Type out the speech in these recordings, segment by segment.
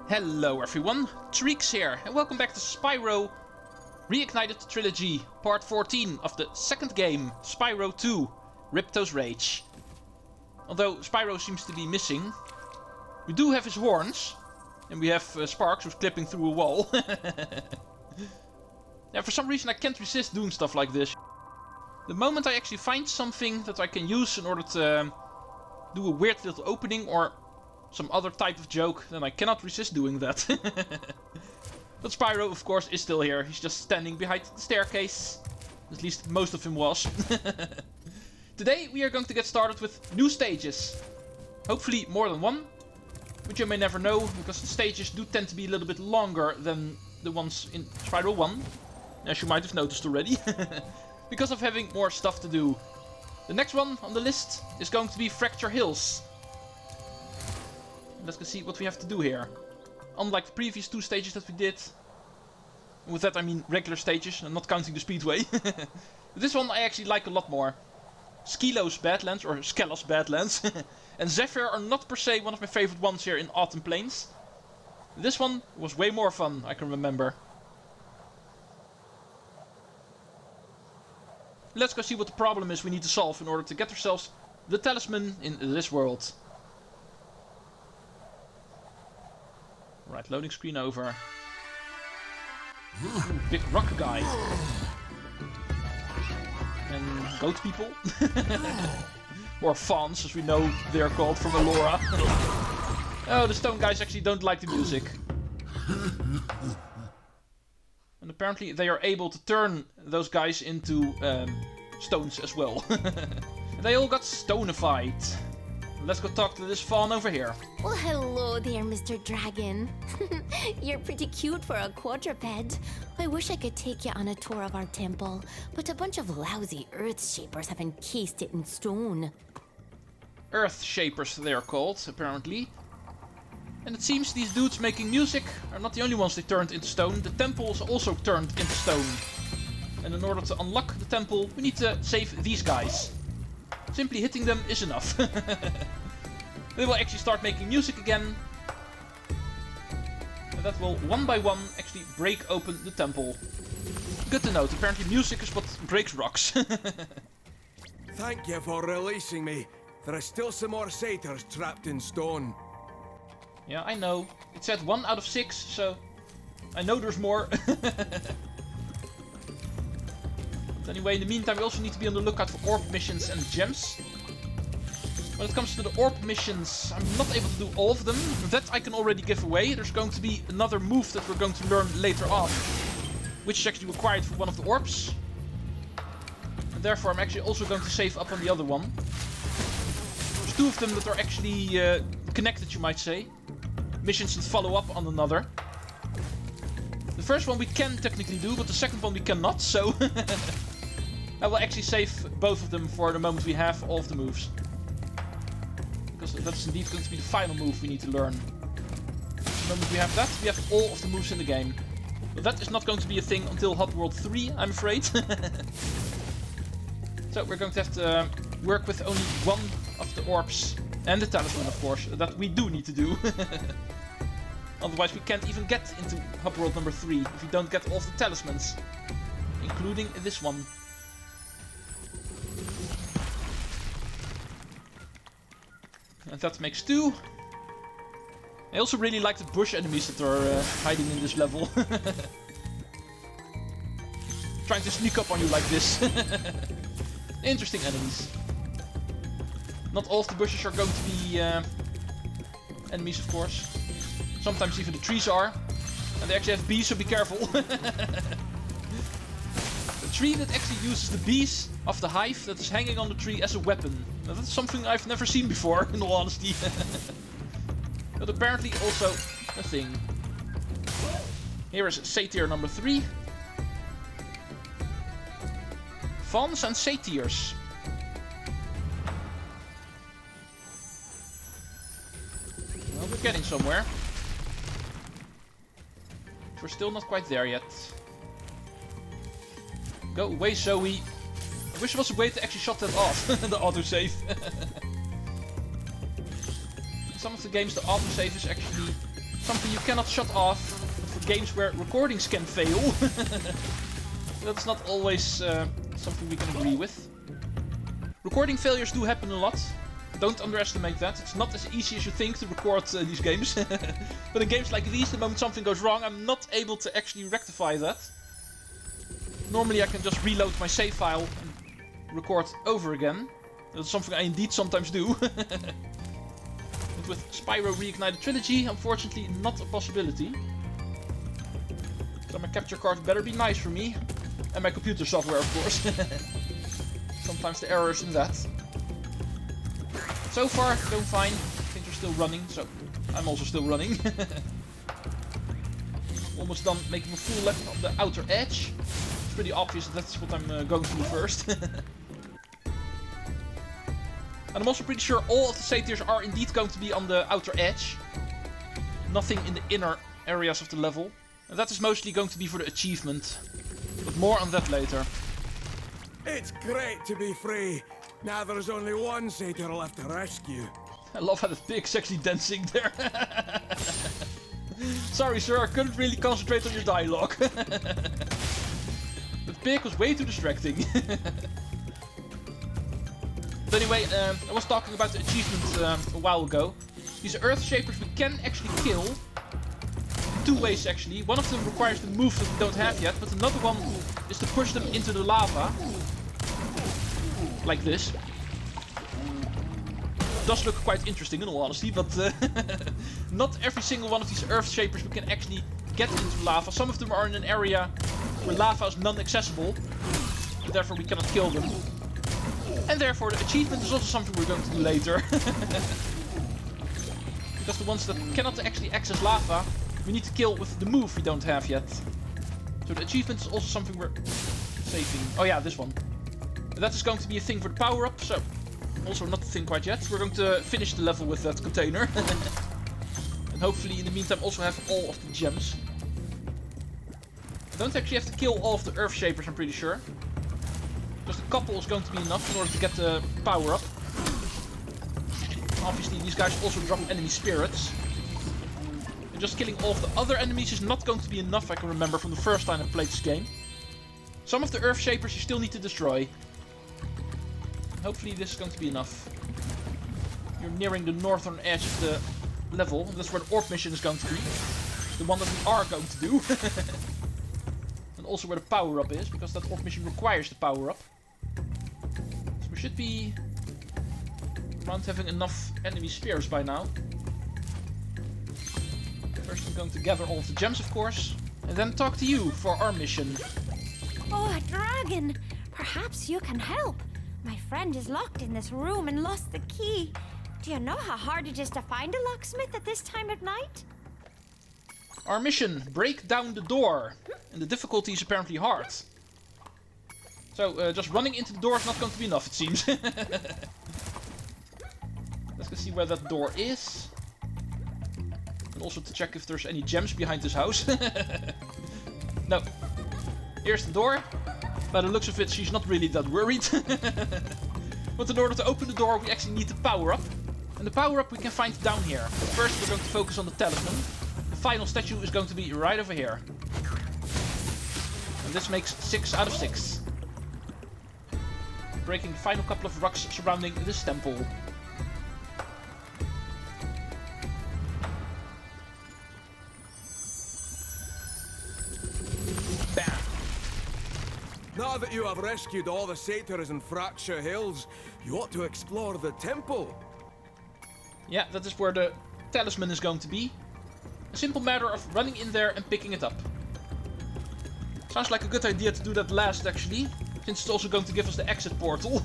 Hello everyone, Treecks here, and welcome back to Spyro Reignited Trilogy, part 14 of the second game, Spyro 2, Ripto's Rage. Although Spyro seems to be missing, we do have his horns, and we have Sparks who's clipping through a wall. Yeah, for some reason I can't resist doing stuff like this. The moment I actually find something that I can use in order to do a weird little opening or some other type of joke, then I cannot resist doing that. But Spyro, of course, is still here. He's just standing behind the staircase. At least most of him was. Today we are going to get started with new stages. Hopefully more than one. But you may never know, because the stages do tend to be a little bit longer than the ones in Spyro 1. As you might have noticed already. Because of having more stuff to do. The next one on the list is going to be Fracture Hills. Let's go see what we have to do here. Unlike the previous two stages that we did. And with that I mean regular stages, and not counting the speedway. But this one I actually like a lot more. Skilo's Badlands, or Skelos Badlands, and Zephyr are not per se one of my favorite ones here in Autumn Plains. This one was way more fun, I can remember. Let's go see what the problem is we need to solve in order to get ourselves the talisman in this world. Right, loading screen over. Ooh, big rock guy. And goat people. Or fauns, as we know they are called from Avalar. Oh, the stone guys actually don't like the music. And apparently they are able to turn those guys into stones as well. They all got stonified. Let's go talk to this faun over here. Well, hello there, Mr. Dragon. You're pretty cute for a quadruped. I wish I could take you on a tour of our temple, but a bunch of lousy earth shapers have encased it in stone. Earth shapers they are called, apparently. And it seems these dudes making music are not the only ones they turned into stone. The temple is also turned into stone. And in order to unlock the temple, we need to save these guys. Simply hitting them is enough. They will actually start making music again. And that will, one by one, actually break open the temple. Good to note, apparently music is what breaks rocks. Thank you for releasing me. There are still some more satyrs trapped in stone. Yeah, I know. It said 1 out of 6, so I know there's more. But anyway, in the meantime, we also need to be on the lookout for orb missions and gems. When it comes to the orb missions, I'm not able to do all of them. That I can already give away. There's going to be another move that we're going to learn later on, which is actually required for one of the orbs. And therefore, I'm actually also going to save up on the other one. There's two of them that are actually connected, you might say. Missions that follow up on another. The first one we can technically do, but the second one we cannot, so I will actually save both of them for the moment we have all of the moves. Because that's indeed going to be the final move we need to learn. The moment we have that, we have all of the moves in the game. But that is not going to be a thing until Hot World 3, I'm afraid. So we're going to have to work with only one of the orbs. And the talisman, of course, that we do need to do. Otherwise we can't even get into Hub World number 3 if we don't get all of the talismans. Including this one. And that makes 2. I also really like the bush enemies that are hiding in this level. Trying to sneak up on you like this. Interesting enemies. Not all of the bushes are going to be enemies, of course. Sometimes even the trees are. And they actually have bees, so be careful. The tree that actually uses the bees of the hive that is hanging on the tree as a weapon. Now, that's something I've never seen before, in all honesty. But apparently also a thing. Here is satyr number 3. Fauns and satyrs. Well, we're getting somewhere. We're still not quite there yet. Go away, Zoe. I wish there was a way to actually shut that off, the autosave. Some of the games, the autosave is actually Something you cannot shut off for games where recordings can fail. That's not always something we can agree with. Recording failures do happen a lot. Don't underestimate that. It's not as easy as you think to record these games. But in games like these, the moment something goes wrong, I'm not able to actually rectify that. Normally I can just reload my save file and record over again. That's something I indeed sometimes do. But with Spyro Reignited Trilogy, unfortunately not a possibility. So my capture card better be nice for me. And my computer software, of course. Sometimes the errors in that. So far, going fine. Things are still running, so I'm also still running. Almost done making a full lap on the outer edge. It's pretty obvious that's what I'm going to do first. And I'm also pretty sure all of the satyrs are indeed going to be on the outer edge. Nothing in the inner areas of the level. And that is mostly going to be for the achievement. But more on that later. It's great to be free. Now there's only one satyr left to rescue. I love how the pig's actually dancing there. Sorry sir, I couldn't really concentrate on your dialogue. The pig was way too distracting. But anyway, I was talking about the achievement a while ago. These Earth Shapers we can actually kill. Two ways actually. One of them requires the move that we don't have yet, but another one is to push them into the lava. Like this. It does look quite interesting in all honesty, but not every single one of these Earth Shapers we can actually get into lava. Some of them are in an area where lava is non-accessible, therefore we cannot kill them. And therefore the achievement is also something we're going to do later. Because the ones that cannot actually access lava, we need to kill with the move we don't have yet. So the achievement is also something we're saving. Oh yeah, this one. That is going to be a thing for the power-up, so also not a thing quite yet. We're going to finish the level with that container. And hopefully in the meantime also have all of the gems. I don't actually have to kill all of the Earth Shapers, I'm pretty sure. Just a couple is going to be enough in order to get the power-up. Obviously these guys also drop enemy spirits. And just killing all of the other enemies is not going to be enough, I can remember from the first time I played this game. Some of the Earth Shapers you still need to destroy. Hopefully this is going to be enough. You're nearing the northern edge of the level, and that's where the orb mission is going to be. The one that we are going to do. And also where the power-up is, because that orb mission requires the power-up. So we should be around having enough enemy spears by now. First I'm going to gather all of the gems, of course. And then talk to you for our mission. Oh, a dragon! Perhaps you can help. My friend is locked in this room and lost the key. Do you know how hard it is to find a locksmith at this time of night? Our mission, break down the door. And the difficulty is apparently hard. So, just running into the door is not going to be enough, it seems. Let's go see where that door is. And also to check if there's any gems behind this house. No. Here's the door. By the looks of it, she's not really that worried. But in order to open the door, we actually need the power-up. And the power-up we can find down here. But first we're going to focus on the talisman. The final statue is going to be right over here. And this makes 6 out of 6. Breaking the final couple of rocks surrounding this temple. Now that you have rescued all the satyrs in Fracture Hills, you ought to explore the temple. Yeah, that is where the talisman is going to be. A simple matter of running in there and picking it up. Sounds like a good idea to do that last, actually. Since it's also going to give us the exit portal.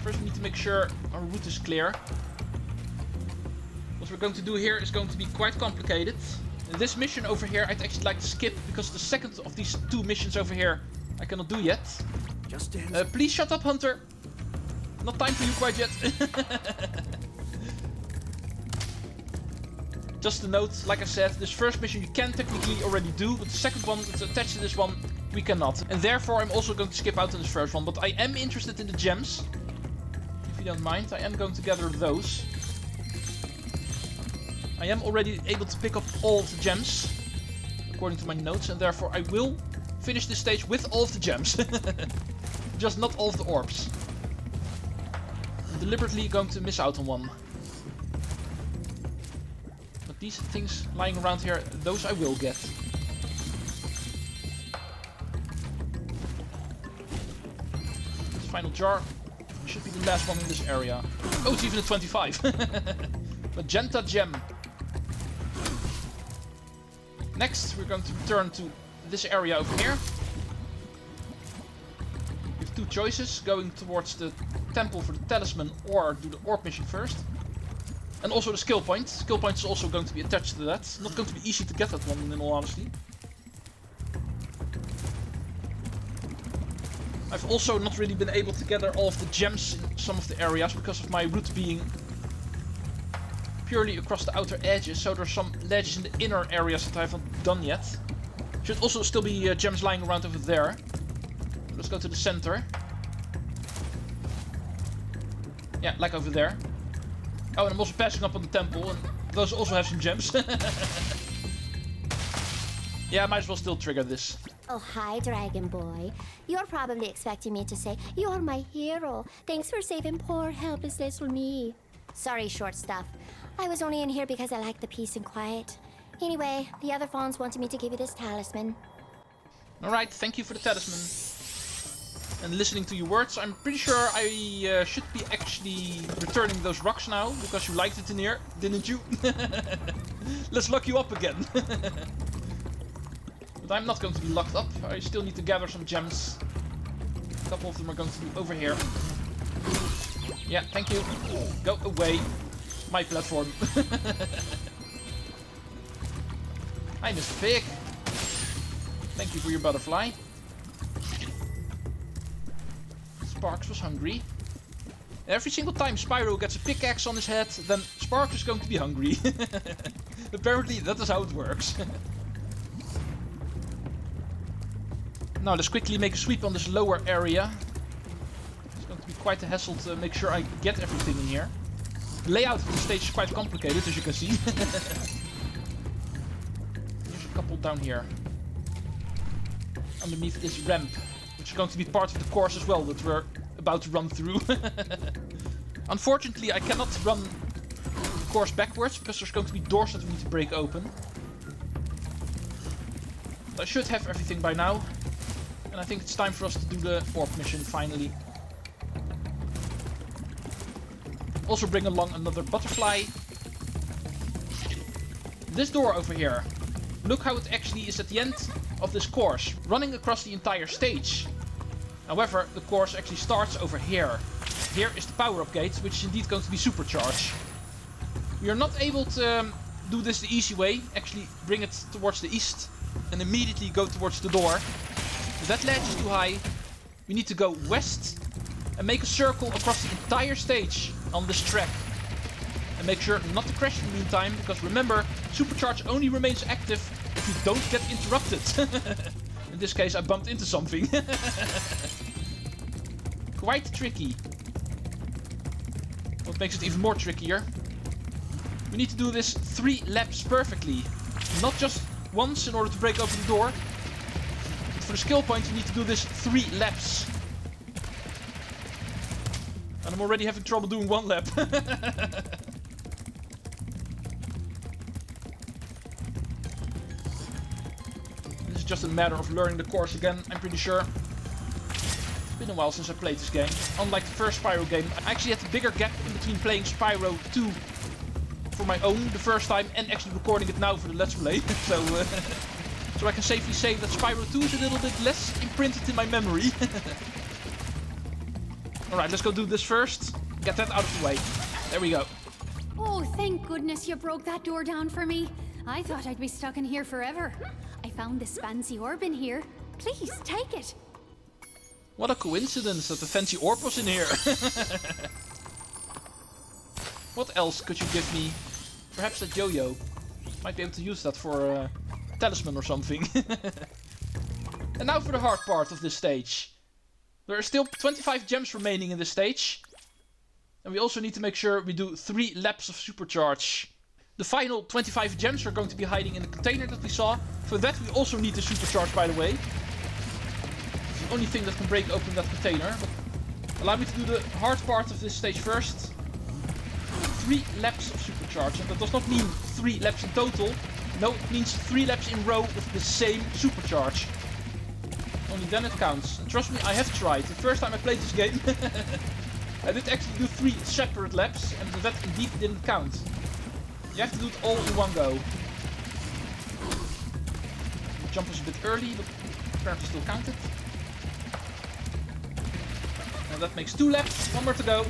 First we need to make sure our route is clear. What we're going to do here is going to be quite complicated. This mission over here I'd actually like to skip, because the second of these 2 missions over here I cannot do yet. Please shut up, Hunter. Not time for you quite yet. Just a note, like I said, this first mission you can technically already do, but the second one that's attached to this one we cannot. And therefore I'm also going to skip out on this first one, but I am interested in the gems. If you don't mind, I am going to gather those. I am already able to pick up all of the gems, according to my notes, and therefore I will finish this stage with all of the gems. Just not all of the orbs. I'm deliberately going to miss out on one. But these things lying around here, those I will get. This final jar should be the last one in this area. Oh, it's even a 25. Magenta gem. Next, we're going to return to this area over here. We have two choices, going towards the temple for the talisman or do the orb mission first. And also the skill point. Skill point is also going to be attached to that. It's not going to be easy to get that one, in all honesty. I've also not really been able to gather all of the gems in some of the areas because of my route being purely across the outer edges, so there's some ledges in the inner areas that I haven't done yet. Should also still be gems lying around over there. Let's go to the center. Yeah, like over there. Oh, and I'm also passing up on the temple, and those also have some gems. Yeah, I might as well still trigger this. Oh, hi, Dragon Boy. You're probably expecting me to say, "You're my hero. Thanks for saving poor, helpless little me." Sorry, short stuff. I was only in here because I like the peace and quiet. Anyway, the other fawns wanted me to give you this talisman. Alright, thank you for the talisman. And listening to your words, I'm pretty sure I should be actually returning those rocks now, because you liked it in here, didn't you? Let's lock you up again. But I'm not going to be locked up. I still need to gather some gems. A couple of them are going to be over here. Yeah, thank you. Go away. My platform. Hi, Mr. Pig. Thank you for your butterfly. Sparks was hungry. Every single time Spyro gets a pickaxe on his head, then Sparks is going to be hungry. Apparently, that is how it works. Now, let's quickly make a sweep on this lower area. It's going to be quite a hassle to make sure I get everything in here. The layout of the stage is quite complicated, as you can see. There's a couple down here. Underneath this ramp, which is going to be part of the course as well, that we're about to run through. Unfortunately, I cannot run the course backwards, because there's going to be doors that we need to break open. I should have everything by now. And I think it's time for us to do the orb mission finally. Also bring along another butterfly. This door over here. Look how it actually is at the end of this course, running across the entire stage. However, the course actually starts over here. Here is the power-up gate, which is indeed going to be supercharged. We are not able to do this the easy way, actually bring it towards the east and immediately go towards the door. That ledge is too high. We need to go west and make a circle across the entire stage on this track. And make sure not to crash in the meantime, because remember, supercharge only remains active if you don't get interrupted. In this case, I bumped into something. Quite tricky. What makes it even more trickier, we need to do this 3 laps perfectly. Not just once in order to break open the door. For the skill point, you need to do this 3 laps. And I'm already having trouble doing 1 lap. This is just a matter of learning the course again, I'm pretty sure. It's been a while since I played this game. Unlike the first Spyro game, I actually had a bigger gap in between playing Spyro 2 for my own the first time and actually recording it now for the Let's Play. So I can safely say that Spyro 2 is a little bit less imprinted in my memory. Alright, let's go do this first. Get that out of the way. There we go. Oh, thank goodness you broke that door down for me. I thought I'd be stuck in here forever. I found this fancy orb in here. Please, take it. What a coincidence that the fancy orb was in here. What else could you give me? Perhaps that yo-yo. Might be able to use that for a talisman or something. And now for the hard part of this stage. There are still 25 gems remaining in this stage. And we also need to make sure we do 3 laps of supercharge. The final 25 gems are going to be hiding in the container that we saw. For that we also need the supercharge, by the way. It's the only thing that can break open that container. But allow me to do the hard part of this stage first. 3 laps of supercharge. And that does not mean 3 laps in total. No, it means 3 laps in row with the same supercharge. Only then it counts. And trust me, I have tried. The first time I played this game, I did actually do 3 separate laps. And that indeed didn't count. You have to do it all in one go. The jump was a bit early, but apparently still counted. And that makes 2 laps. 1 more to go.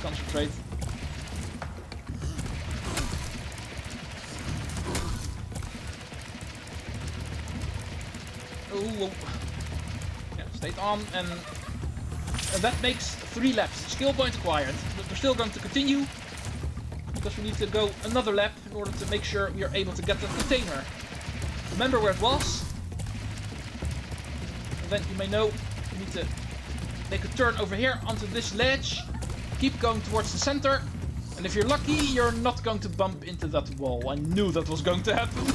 Concentrate. Oh, yeah, stayed on, and that makes 3 laps. Skill point acquired. But we're still going to continue because we need to go another lap in order to make sure we are able to get the container. Remember where it was. And then you may know you need to make a turn over here onto this ledge. Keep going towards the center. And if you're lucky, you're not going to bump into that wall. I knew that was going to happen.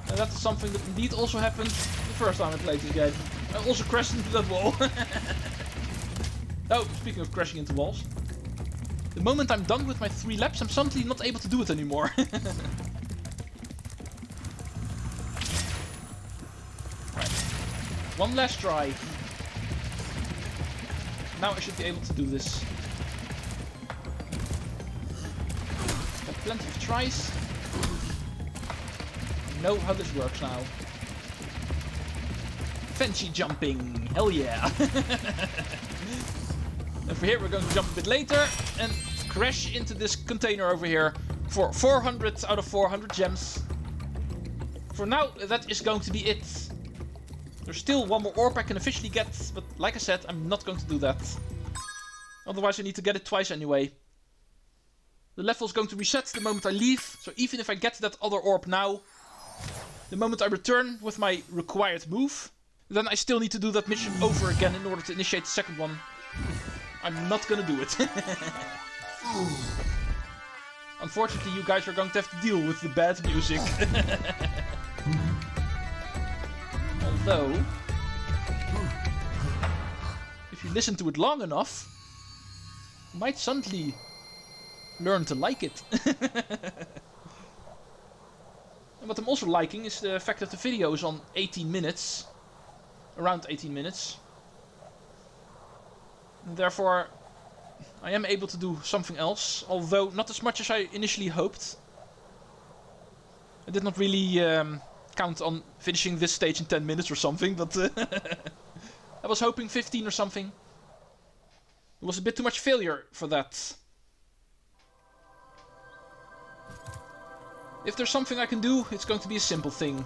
And that is something that indeed also happened the first time I played this game. I also crashed into that wall. Oh, speaking of crashing into walls. The moment I'm done with my 3 laps, I'm suddenly not able to do it anymore. Right. 1 last try. Now I should be able to do this. Got plenty of tries. Know how this works now. Fancy jumping, hell yeah! And for here we're going to jump a bit later and crash into this container over here for 400 out of 400 gems. For now, that is going to be it. There's still 1 more orb I can officially get, but like I said, I'm not going to do that. Otherwise I need to get it twice anyway. The level is going to reset the moment I leave, so even if I get that other orb now, the moment I return with my required move, then I still need to do that mission over again in order to initiate the second one. I'm not gonna do it. Unfortunately, you guys are going to have to deal with the bad music. Although, if you listen to it long enough, you might suddenly learn to like it. And what I'm also liking is the fact that the video is on 18 minutes. Around 18 minutes. And therefore, I am able to do something else. Although, not as much as I initially hoped. I did not really count on finishing this stage in 10 minutes or something. But I was hoping 15 or something. It was a bit too much failure for that. If there's something I can do, it's going to be a simple thing.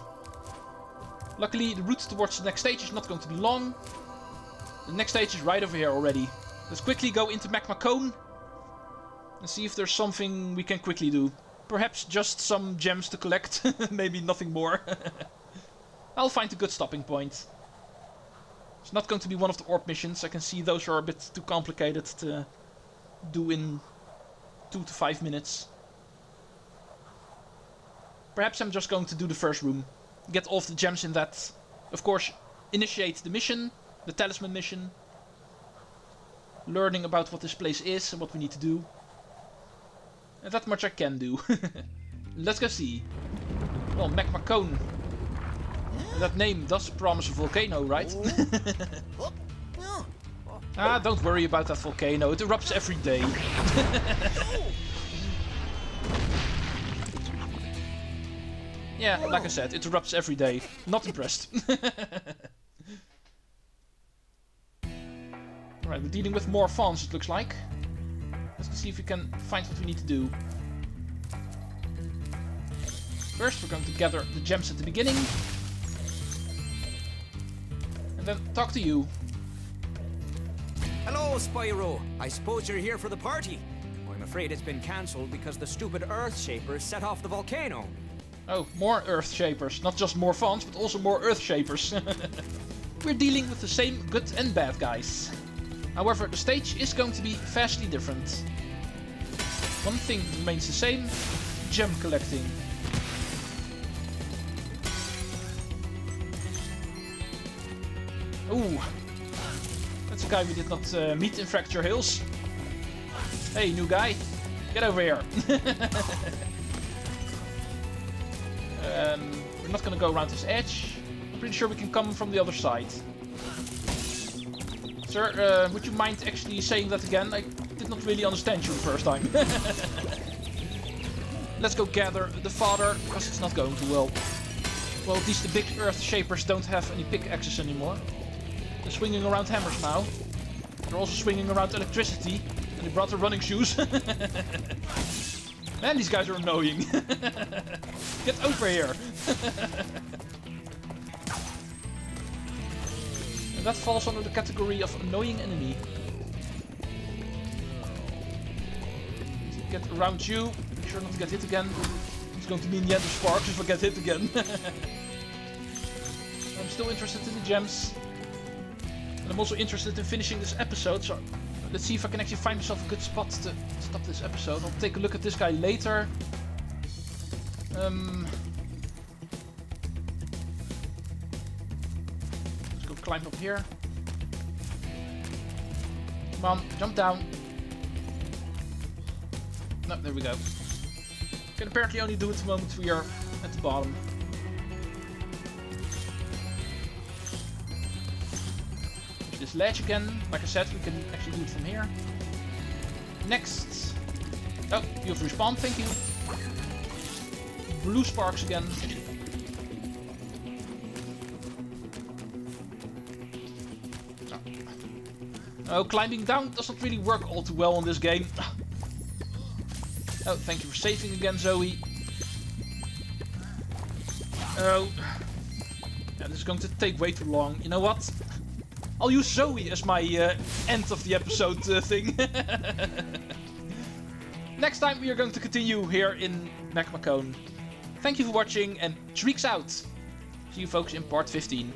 Luckily, the route towards the next stage is not going to be long. The next stage is right over here already. Let's quickly go into Magma Cone and see if there's something we can quickly do. Perhaps just some gems to collect, maybe nothing more. I'll find a good stopping point. It's not going to be one of the orb missions. I can see those are a bit too complicated to do in 2 to 5 minutes. Perhaps I'm just going to do the first room. Get all of the gems in that. Of course, initiate the mission. The talisman mission. Learning about what this place is and what we need to do. And that much I can do. Let's go see. Well, Magma Cone. That name does promise a volcano, right? Ah, don't worry about that volcano. It erupts every day. Yeah, like I said, it erupts every day. Not impressed. Alright, we're dealing with more fauns, it looks like. Let's see if we can find what we need to do. First, we're going to gather the gems at the beginning. And then talk to you. Hello, Spyro. I suppose you're here for the party. I'm afraid it's been cancelled because the stupid Earth Shapers set off the volcano. Oh, more Earth Shapers. Not just more fauns, but also more Earth Shapers. we're dealing with the same good and bad guys. However, the stage is going to be vastly different. One thing remains the same, gem collecting. Ooh, that's a guy we did not meet in Fracture Hills. Hey, new guy, get over here. We're not gonna go around this edge. I'm pretty sure we can come from the other side. Sir, would you mind actually saying that again? I did not really understand you the first time. Let's go gather the father, because it's not going too well. Well, at least the big earth shapers don't have any pickaxes anymore. They're swinging around hammers now. They're also swinging around electricity. And they brought their running shoes. Man, these guys are annoying. Get over here. And that falls under the category of annoying enemy. Get around you. Make sure not to get hit again. It's going to be in the end of sparks if I get hit again. I'm still interested in the gems. And I'm also interested in finishing this episode, so let's see if I can actually find myself a good spot to stop this episode. I'll take a look at this guy later. Let's go climb up here. Come on, jump down. No, there we go. Can apparently only do it the moment we are at the bottom. This ledge again. Like I said, we can actually do it from here. Next. Oh, you've respawned, thank you. Blue sparks again. Oh, climbing down does not really work all too well on this game. Oh, thank you for saving again, Zoe. Oh. Yeah, this is going to take way too long. You know what? I'll use Zoe as my end of the episode thing. Next time we are going to continue here in Magma Cone. Thank you for watching and Treecks out. See you folks in part 15.